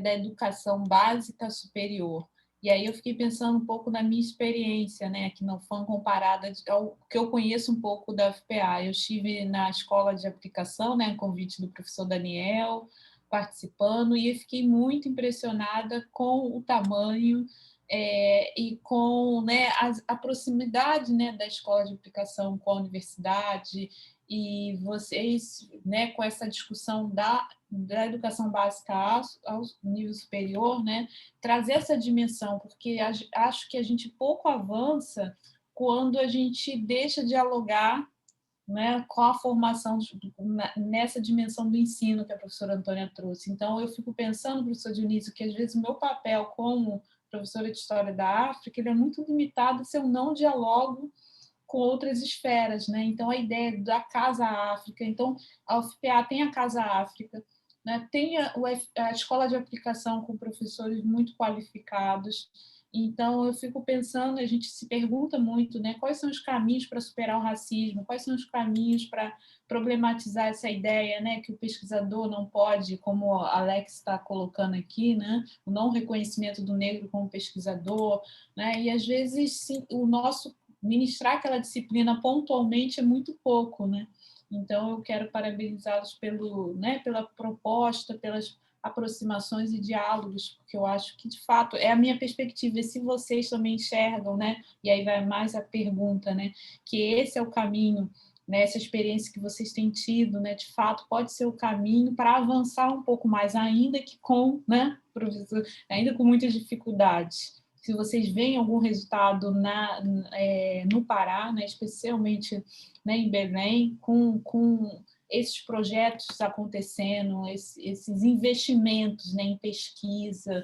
da educação básica superior. E aí eu fiquei pensando um pouco na minha experiência, né, aqui na UFAM, comparada ao que eu conheço um pouco da UFPA. Eu estive na escola de aplicação, né, convite do professor Daniel, participando, e eu fiquei muito impressionada com o tamanho e com, né, a proximidade, né, da escola de aplicação com a universidade, e vocês, né, com essa discussão da educação básica ao nível superior, né, trazer essa dimensão, porque acho que a gente pouco avança quando a gente deixa dialogar, né, com a formação nessa dimensão do ensino que a professora Antônia trouxe. Então, eu fico pensando, professor Dionísio, que às vezes o meu papel como professora de História da África, ele é muito limitado se eu não dialogo com outras esferas, né? Então, a ideia da Casa África, então, a UFPA tem a Casa África, né? Tem a escola de aplicação com professores muito qualificados. Então, eu fico pensando, a gente se pergunta muito, né? Quais são os caminhos para superar o racismo, quais são os caminhos para problematizar essa ideia, né, que o pesquisador não pode, como o Alex está colocando aqui, né, o não reconhecimento do negro como pesquisador, né, e às vezes sim, o nosso ministrar aquela disciplina pontualmente é muito pouco, né? Então eu quero parabenizá-los pela proposta, pelas aproximações e diálogos, porque eu acho que, de fato, é a minha perspectiva, e se vocês também enxergam, né, e aí vai mais a pergunta, né, que esse é o caminho, né, essa experiência que vocês têm tido, né, de fato, pode ser o caminho para avançar um pouco mais, ainda que com, né, professor, ainda com muitas dificuldades. se vocês veem algum resultado no Pará, né, especialmente, né, em Belém, com esses projetos acontecendo, esses investimentos, né, em pesquisa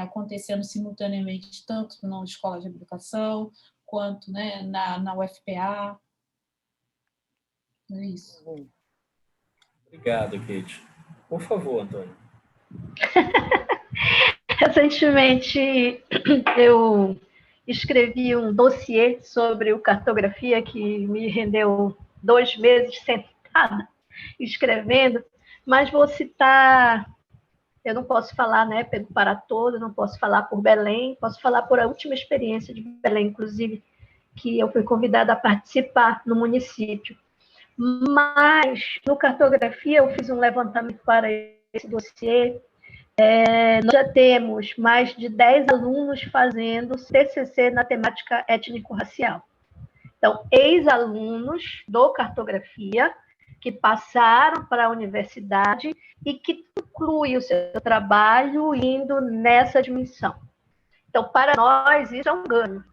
acontecendo simultaneamente, tanto na Escola de Educação, quanto, né, na UFPA. É isso. Obrigado, Kate. Por favor, Antônio. Recentemente, eu escrevi um dossiê sobre o cartografia que me rendeu 2 meses sentada escrevendo, mas vou citar, eu não posso falar, né, pelo Pará todo, não posso falar por Belém, posso falar por a última experiência de Belém, inclusive, que eu fui convidada a participar no município. Mas, no cartografia, eu fiz um levantamento para esse dossiê. Nós já temos mais de 10 alunos fazendo TCC na temática étnico-racial. Então, ex-alunos do cartografia que passaram para a universidade e que concluem o seu trabalho indo nessa dimensão. Então, para nós, isso é um ganho,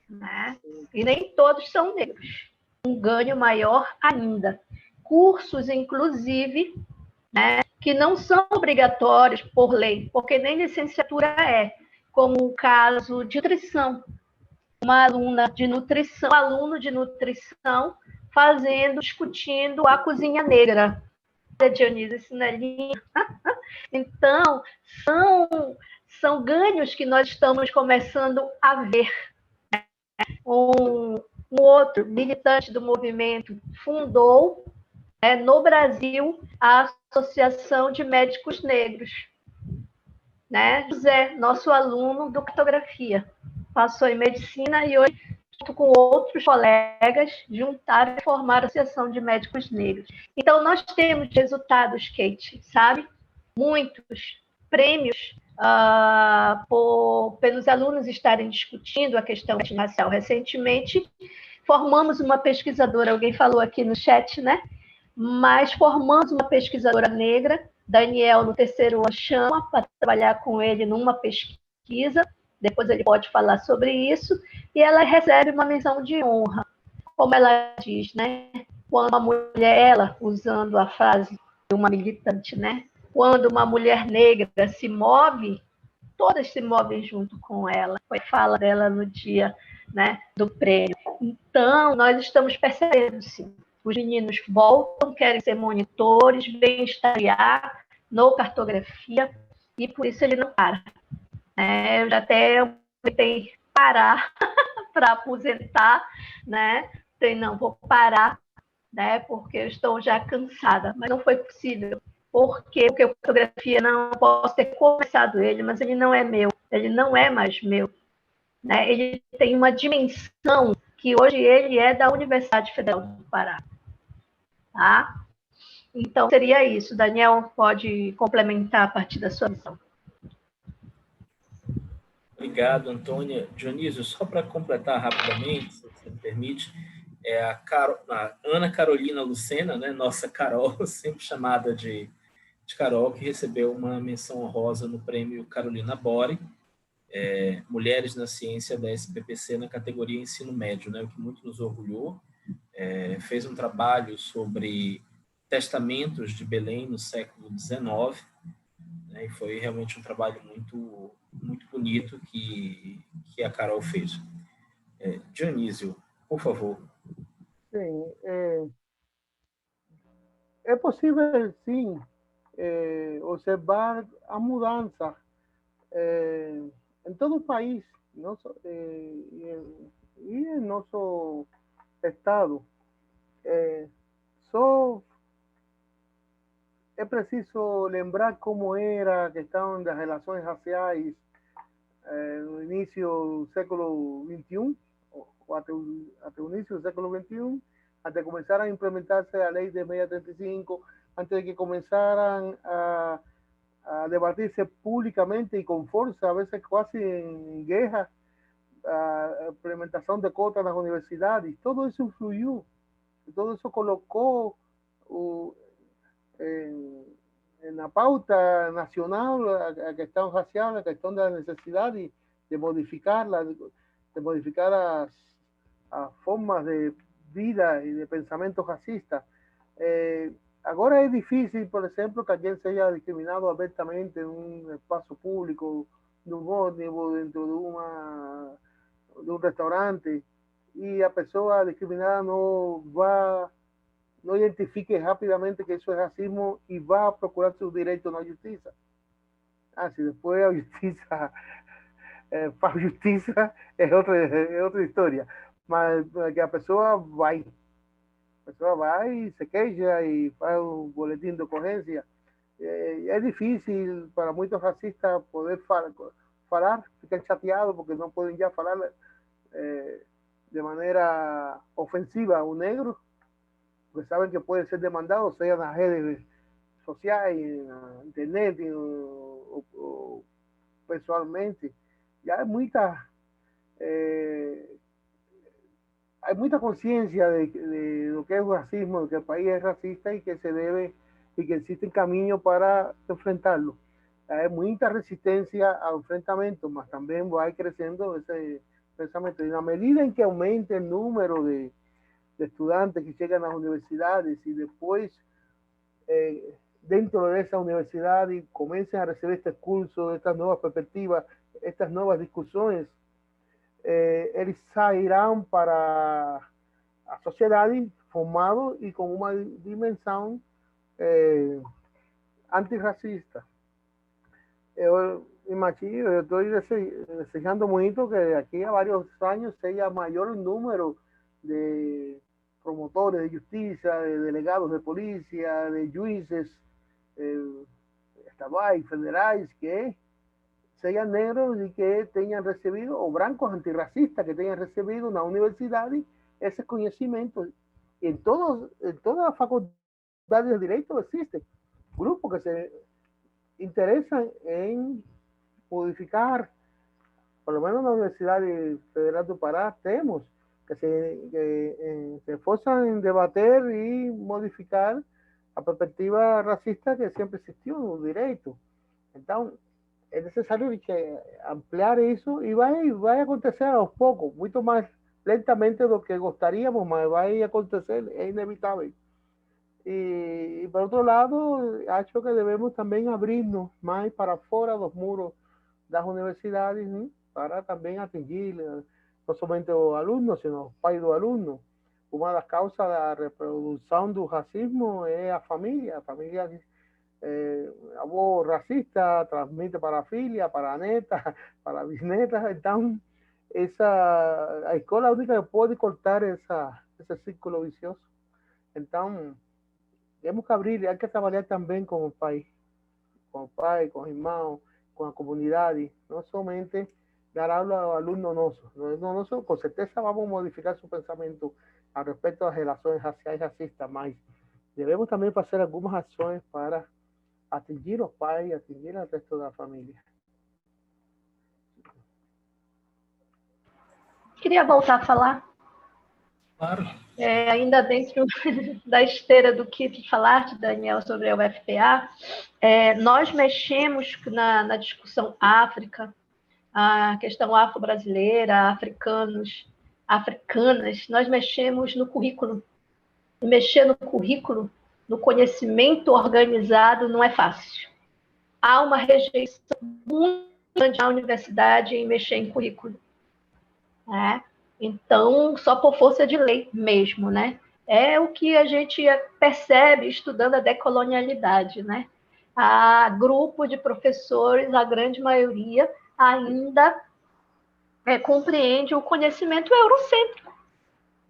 né? E nem todos são negros. Um ganho maior ainda. Cursos, inclusive, né, que não são obrigatórios por lei, porque nem licenciatura é, como o caso de nutrição. Uma aluna de nutrição, um aluno de nutrição, discutindo a cozinha negra. Dionísio, isso não é lindo? Então, são ganhos que nós estamos começando a ver. Um outro militante do movimento fundou, no Brasil, a Associação de Médicos Negros. Né? José, nosso aluno do cartografia, passou em medicina e hoje, junto com outros colegas, juntaram e formaram a Associação de Médicos Negros. Então, nós temos resultados, Kate, sabe? Muitos prêmios pelos alunos estarem discutindo a questão racial. Recentemente, formamos uma pesquisadora, alguém falou aqui no chat, né? Mas formamos uma pesquisadora negra, Daniel, no terceiro ano, chama para trabalhar com ele numa pesquisa, depois ele pode falar sobre isso, e ela recebe uma menção de honra. Como ela diz, né? Quando uma mulher, ela, usando a frase de uma militante, né? Quando uma mulher negra se move, todas se movem junto com ela. Foi fala dela no dia, né, do prêmio. Então, nós estamos percebendo, sim. Os meninos voltam, querem ser monitores, vêm estariar no cartografia, e por isso ele não para. Eu já até tentei parar para aposentar, né? Não, vou parar, né? Porque eu estou já cansada, mas não foi possível. Porque a cartografia, não posso ter começado ele, mas ele não é meu, ele não é mais meu. Né? Ele tem uma dimensão que hoje ele é da Universidade Federal do Pará. Tá? Então, seria isso. Daniel pode complementar a partir da sua visão. Obrigado, Antônia. Dionísio, só para completar rapidamente, se você me permite, a Ana Carolina Lucena, né, nossa Carol, sempre chamada de Carol, que recebeu uma menção honrosa no prêmio Carolina Bore, Mulheres na Ciência da SBPC na categoria Ensino Médio, né, o que muito nos orgulhou. Fez um trabalho sobre testamentos de Belém no século XIX, né, e foi realmente um trabalho muito, muito bonito que a Carol fez. Dionísio, por favor. Sim, é possível, sim, observar a mudança em todo o país, e em nosso estado. Só é preciso lembrar como era a questão das relações raciais no início do século XXI, ou até o início do século XXI, até começar a implementar-se a lei de 635, antes de que começaran a debatir-se públicamente e com força, a veces quase em guerra, a implementação de cotas nas universidades. Todo isso influiu, todo isso colocou na pauta nacional a questão racial, a questão da necessidade de modificar as formas de vida e de pensamento racista. Agora é difícil, por exemplo, que alguém seja discriminado abertamente em um espaço público, num ônibus, dentro de um restaurante, e a pessoa discriminada não identifique rapidamente que isso é racismo e vá procurar seus direitos na justiça. Se depois a justiça faz justiça, é outra história. Mas que a pessoa vai e se queixa e faz um boletim de ocorrência. É difícil para muitos racistas poder falar, ficam chateados porque não podem já falar de maneira ofensiva ao negro, porque sabem que pode ser demandado, seja nas redes sociais, na internet ou pessoalmente. Já hay mucha conciencia de lo que es racismo, de que el país es racista y que se debe y que existen caminos para enfrentarlo. Hay mucha resistencia al enfrentamiento, mas también va creciendo ese pensamiento. Y en la medida en que aumente el número de estudiantes que llegan a las universidades y después dentro de esa universidad y comiencen a recibir estos cursos, estas nuevas perspectivas, estas nuevas discusiones, eles sairão para a sociedade formado e com uma dimensão antirracista. Eu imagino, eu estou desejando muito que daqui a vários anos seja maior o número de promotores de justiça, de delegados de polícia, de juízes estaduais, federais, que sean negros y que tengan recibido, o blancos antirracistas que tengan recibido en la universidad ese conocimiento. Y en todas las facultades de derecho existen grupos que se interesan en modificar, por lo menos en la Universidad Federal de Pará tenemos que se esfuerzan en debater y modificar la perspectiva racista que siempre existió en los derechos. Entonces, es necesario que ampliar eso y va a acontecer a poco, mucho más lentamente de lo que gustaríamos, mas va a acontecer, es inevitable. Y por otro lado, acho que debemos también abrirnos más para fuera de los muros de las universidades, ¿sí? Para también atingir no solamente los alumnos, sino los pais dos alumnos. Una de las causas de la reproducción del racismo es la familia. Avó racista transmite para a filha, para a neta, para a bisneta. Então, a escola é a única que pode cortar esse círculo vicioso. Então, temos que abrir, há que trabalhar também com o pai, com o irmão, com a comunidade, não somente dar aula ao aluno nosso. Com certeza vamos modificar seu pensamento a respeito das relações raciais e racistas, mas devemos também fazer algumas ações para atingir os pais, atingir o resto da família. Queria voltar a falar. Claro. Ainda dentro da esteira do que falaste, Daniel, sobre a UFPA, nós mexemos na discussão África, a questão afro-brasileira, africanas, nós mexemos no currículo. E mexer no currículo, no conhecimento organizado, não é fácil. Há uma rejeição muito grande na universidade em mexer em currículo. Né? Então, só por força de lei mesmo, né? É o que a gente percebe estudando a decolonialidade, né? Há grupo de professores, a grande maioria, ainda compreende o conhecimento eurocêntrico.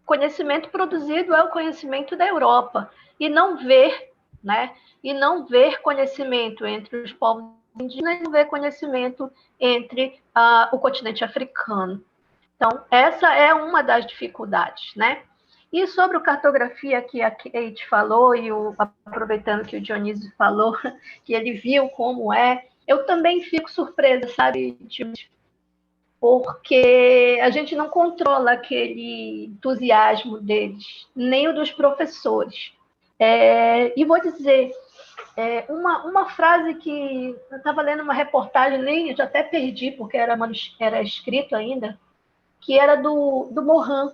O conhecimento produzido é o conhecimento da Europa. E não ver, né? E não ver conhecimento entre os povos indígenas, e não ver conhecimento entre o continente africano. Então, essa é uma das dificuldades, né? E sobre a cartografia que a Kate falou, e aproveitando que o Dionísio falou, que ele viu como é, eu também fico surpresa, sabe, porque a gente não controla aquele entusiasmo deles, nem o dos professores. E vou dizer, uma frase que eu estava lendo uma reportagem, nem eu já até perdi, porque era escrito ainda, que era do Morin.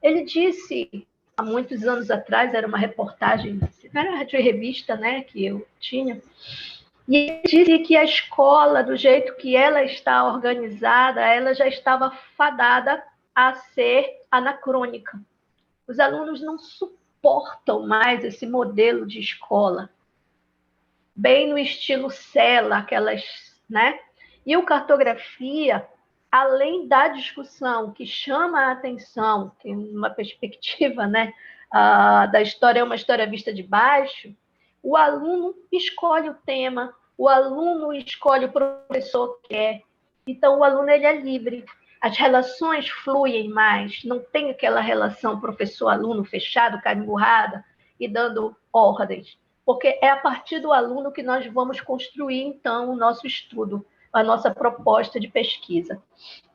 Ele disse, há muitos anos atrás, era uma reportagem, era de revista, né, que eu tinha, e ele disse que a escola, do jeito que ela está organizada, ela já estava fadada a ser anacrônica. Os alunos não suportam mais esse modelo de escola, bem no estilo Sela, aquelas, né? E o Cartografia, além da discussão que chama a atenção, que uma perspectiva, né, da história é uma história vista de baixo, o aluno escolhe o tema, o aluno escolhe o professor que quer. Então, o aluno ele é livre. As relações fluem mais, não tem aquela relação professor-aluno fechado, carimburrada e dando ordens, porque é a partir do aluno que nós vamos construir, então, o nosso estudo, a nossa proposta de pesquisa.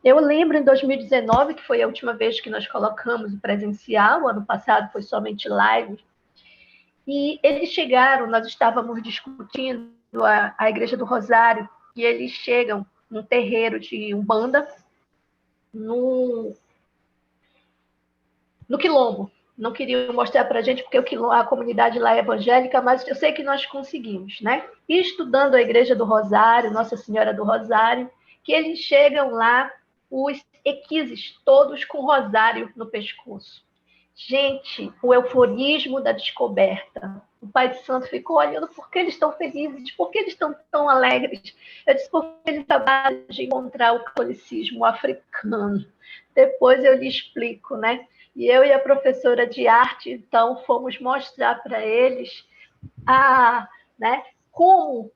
Eu lembro em 2019, que foi a última vez que nós colocamos o presencial, o ano passado foi somente live, e eles chegaram, nós estávamos discutindo a Igreja do Rosário, e eles chegam num terreiro de Umbanda, no Quilombo. Não queriam mostrar para a gente, porque a comunidade lá é evangélica, mas eu sei que nós conseguimos, né? E estudando a Igreja do Rosário, Nossa Senhora do Rosário, que eles chegam lá, os equises, todos com rosário no pescoço. Gente, o euforismo da descoberta. O Pai de Santo ficou olhando por que eles estão felizes, por que eles estão tão alegres. Eu disse, porque eles acabaram de encontrar o catolicismo africano. Depois eu lhe explico, né? E eu e a professora de arte, então, fomos mostrar para eles né, como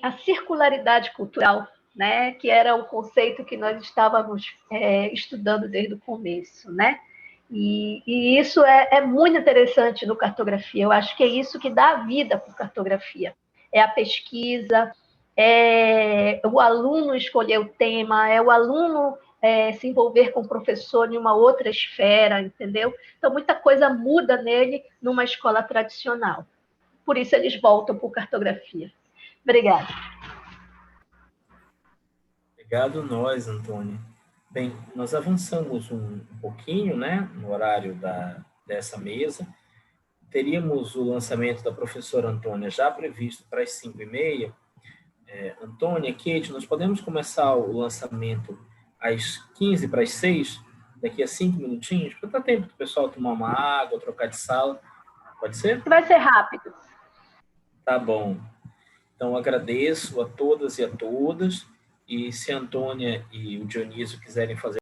a circularidade cultural, né, que era o conceito que nós estávamos estudando desde o começo, né? E isso é muito interessante no Cartografia. Eu acho que é isso que dá vida para a Cartografia. É a pesquisa, é o aluno escolher o tema, é o aluno se envolver com o professor em uma outra esfera, entendeu? Então, muita coisa muda nele numa escola tradicional. Por isso, eles voltam para a Cartografia. Obrigada. Obrigado nós, Antônia. Bem, nós avançamos um pouquinho, né, no horário dessa mesa. Teríamos o lançamento da professora Antônia já previsto para as 5h30. Antônia, Kate, nós podemos começar o lançamento às 15 para as 6, daqui a 5 minutinhos, para dar tempo do pessoal tomar uma água, trocar de sala. Pode ser? Vai ser rápido. Tá bom. Então, agradeço a todas e a todas. E se a Antônia e o Dionísio quiserem fazer